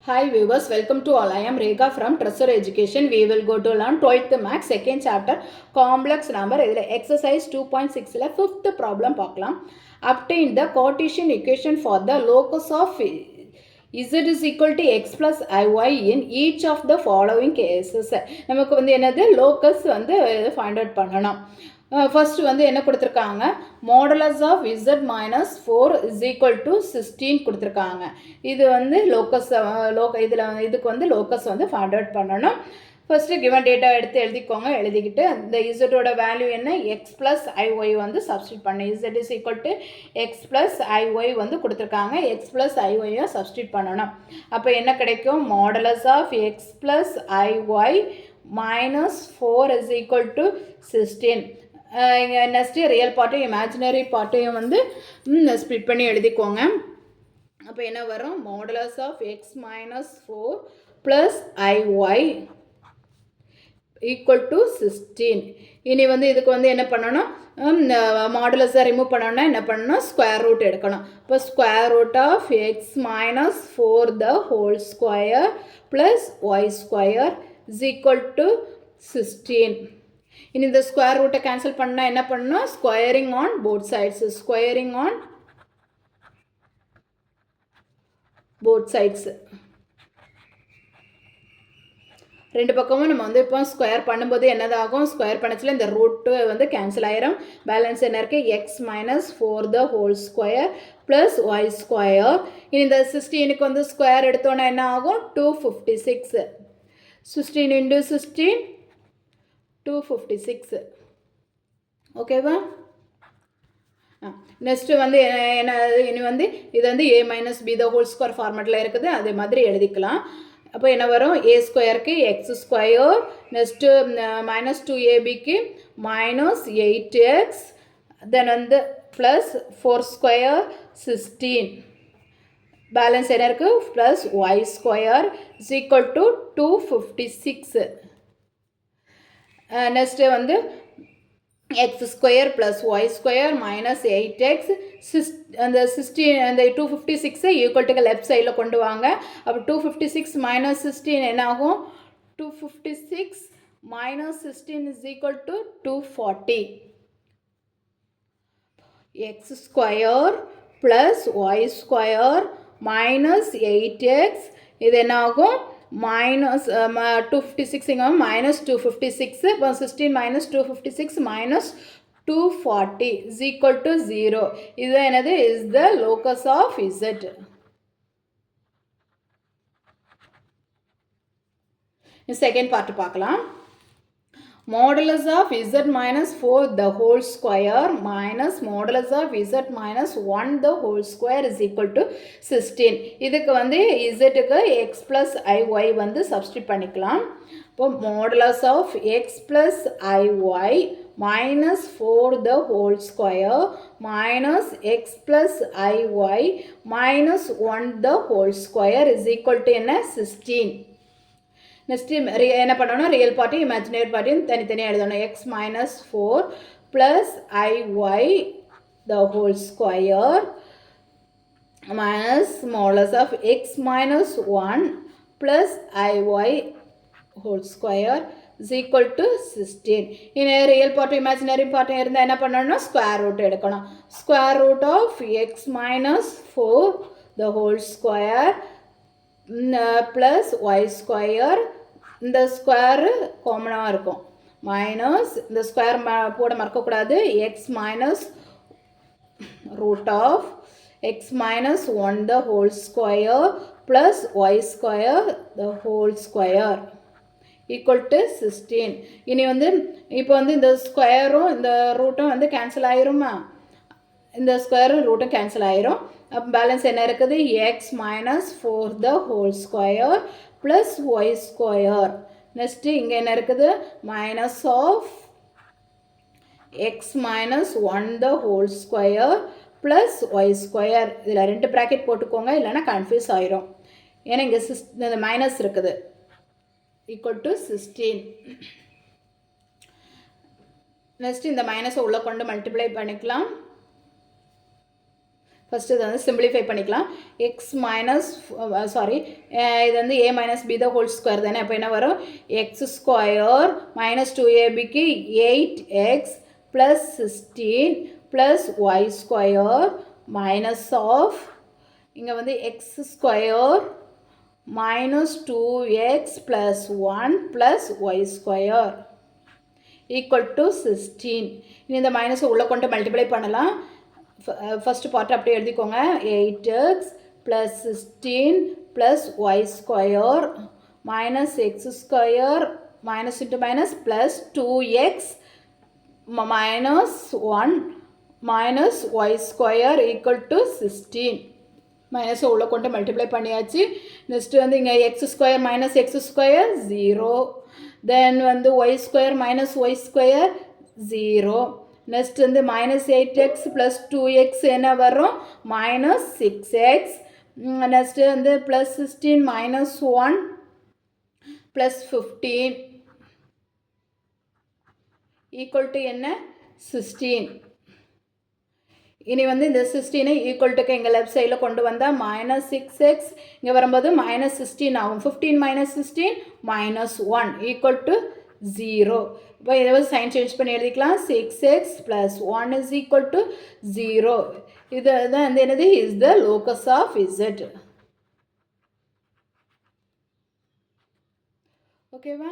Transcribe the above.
Hi viewers, welcome to all. I am Rekha from Tressor Education. We will go to learn 12th Max, second chapter, complex number. Exercise 2.6 fifth problem பார்க்கலாம். Obtain the Cartesian equation for the locus of z is equal to x plus iy in each of the following cases. நமக்கு வந்து என்னது locus வந்து find out பண்ணணும். First வந்து என்ன கொடுத்துருக்காங்க, modulus of z minus 4 is equal to 16 கொடுத்துருக்காங்க. இது வந்து லோக்கஸ் இதுக்கு வந்து லோக்கஸ் வந்து ஃபைண்ட் அவுட் பண்ணணும். ஃபர்ஸ்ட்டு கிவன் டேட்டா எடுத்து எழுதிக்கோங்க. எழுதிக்கிட்டு இந்த இசட்டோட வேல்யூ என்ன, எக்ஸ் ப்ளஸ் ஐஒய் வந்து சப்ஸ்டியூட் பண்ணு. Z is equal to x plus i y வந்து கொடுத்துருக்காங்க. எக்ஸ் ப்ளஸ் ஐஒய்யை சப்ஸ்டியூட் பண்ணணும். அப்போ என்ன கிடைக்கும், modulus of x plus i y minus 4 is equal to 16. Next real பார்ட்டையும் இமேஜினரி பார்ட்டையும் வந்து ஸ்ப்ளிட் பண்ணி எழுதிக்கோங்க. அப்போ என்ன வரும், modulus of x minus 4 plus i y equal to 16. இனி வந்து இதுக்கு வந்து என்ன பண்ணணும், மாடுலஸை ரிமூவ் பண்ணணும்னா என்ன பண்ணணும், ஸ்கொயர் ரூட் எடுக்கணும். இப்போ square root of x minus 4 the whole square plus y square is equal to 16. இனி இந்த ஸ்கொயர் ரூட்டை கேன்சல் பண்ணால் என்ன பண்ணணும், squaring on both sides, squaring on both sides. ரெண்டு பக்கமும் நம்ம வந்து இப்போ ஸ்கொயர் பண்ணும்போது என்னதாகும், ஸ்கொயர் பண்ணச்சில் இந்த ரூட்டு வந்து கேன்சல் ஆயிரும். பேலன்ஸ் என்ன இருக்குது, x minus 4 the whole square plus y square. இனி இந்த 16க்கு வந்து ஸ்கொயர் எடுத்தோன்னா என்ன ஆகும், 256. 16 இன்டு 16 256. ஓகேவா. நெக்ஸ்ட்டு வந்து என்ன, இனி வந்து இது வந்து a minus b the whole square ஃபார்மேட்டில் இருக்குது, அதே மாதிரி எழுதிக்கலாம். அப்போ என்ன வரும், ஏ ஸ்கொயருக்கு x square, next minus 2ab minus 8x, then வந்து ப்ளஸ் 4 ஸ்கொயர் 16. பேலன்ஸ் என்ன இருக்குது, plus y square is equal to 256. Next வந்து x square plus y square minus 8x, அந்த 16 அந்த 256 ஈக்குவல்ட்டுக்கு லெஃப்ட் சைடில் கொண்டு வாங்க. அப்போ 256 மைனஸ் 16 என்ன ஆகும், 256 minus 16 is equal to 240. X square plus y square minus 8x, இது என்ன ஆகும், minus 256 இங்கே minus 256. இப்போ 16 minus 256 minus 240 is equal to 0. இது என்னது, is the locus of z. Second part பார்க்கலாம். Modulus of z minus 4 the whole square minus modulus of z minus 1 the whole square is equal to 16. இதுக்கு வந்து zக்கு x plus iy வந்து substitute பண்ணிக்கலாம். இப்போ modulus of x plus iy minus 4 the whole square minus x plus iy minus 1 the whole square is equal to என்ன, 16. Next என்ன பண்ணணும், real பார்ட்டியும் imaginary பார்ட்டியும் தனித்தனியாக எழுதணும். X minus 4 plus i y the whole square minus modulus of x minus 1 plus i y whole square is equal to 16. இனி real பார்ட்டும் imaginary பார்ட்டும் இருந்தால் என்ன பண்ணணும்னா ஸ்கொயர் ரூட் எடுக்கணும். Square root of x minus 4 the whole square plus y square, இந்த square காமனாக இருக்கும், மைனஸ் இந்த ஸ்கொயர் போட மறக்கக்கூடாது, x minus root of x minus 1 the whole square plus y square the whole square equal to 16. இனி வந்து இப்போ வந்து இந்த ஸ்கொயரும் இந்த ரூட்டும் வந்து கேன்சல் ஆயிருமா, இந்த ஸ்கொயரும் ரூட்டும் கேன்சல் ஆயிரும். அப்போ பேலன்ஸ் என்ன இருக்குது, x minus 4 the whole square plus y square. Next இங்கே என்ன இருக்குது, minus of x minus 1 the whole square plus y square. இதில் 2 ப்ராக்கெட் போட்டுக்கோங்க, இல்லைன்னா கன்ஃபியூஸ் ஆயிரும். ஏன்னா இங்கே இந்த மைனஸ் இருக்குது, ஈக்குவல் டு 16. நெக்ஸ்ட்டு இந்த மைனஸை உள்ளே கொண்டு மல்டிப்ளை பண்ணிக்கலாம். ஃபஸ்ட்டு இதை வந்து சிம்பிளிஃபை பண்ணிக்கலாம். எக்ஸ் மைனஸ் இது வந்து a minus b the whole square தானே. அப்போ என்ன வரும்? X square minus 2ab eight x plus 16 plus y square minus of இங்கே வந்து x square minus 2x plus 1 plus y square equal to 16. இனி இந்த மைனஸை உள்ளே கொண்டு மல்டிப்ளை பண்ணலாம். ஃபஸ்ட்டு பார்ட் அப்படியே எழுதிக்கோங்க. 8x plus 16 plus y square minus x square minus into minus plus 2x minus 1 minus y square equal to 16. மைனஸை உள்ளே கொண்டு மல்டிப்ளை பண்ணியாச்சு. நெக்ஸ்ட்டு வந்து இங்கே x square minus x square 0. Then வந்து y square minus y square 0. Next வந்து minus 8x plus 2x என்ன வரும்? Minus 6x. நெக்ஸ்ட்டு வந்து plus 16 minus 1 plus 15 equal to என்ன? 16. இனி வந்து இந்த 16 ஈக்குவல் டுக்கு எங்கள் லெஃப்ட் சைடில் கொண்டு வந்தால் மைனஸ் 6x இங்கே வரும்போது மைனஸ் 16 ஆகும். 15 மைனஸ் 16 மைனஸ் 1 ஈக்குவல் டு 0. இப்போ இதை வந்து சைன் சேஞ்ச் பண்ணி எழுதிக்கலாம். 6x plus 1 is equal to 0. இது தான் வந்து என்னது? Is the locus of z. ஓகேவா?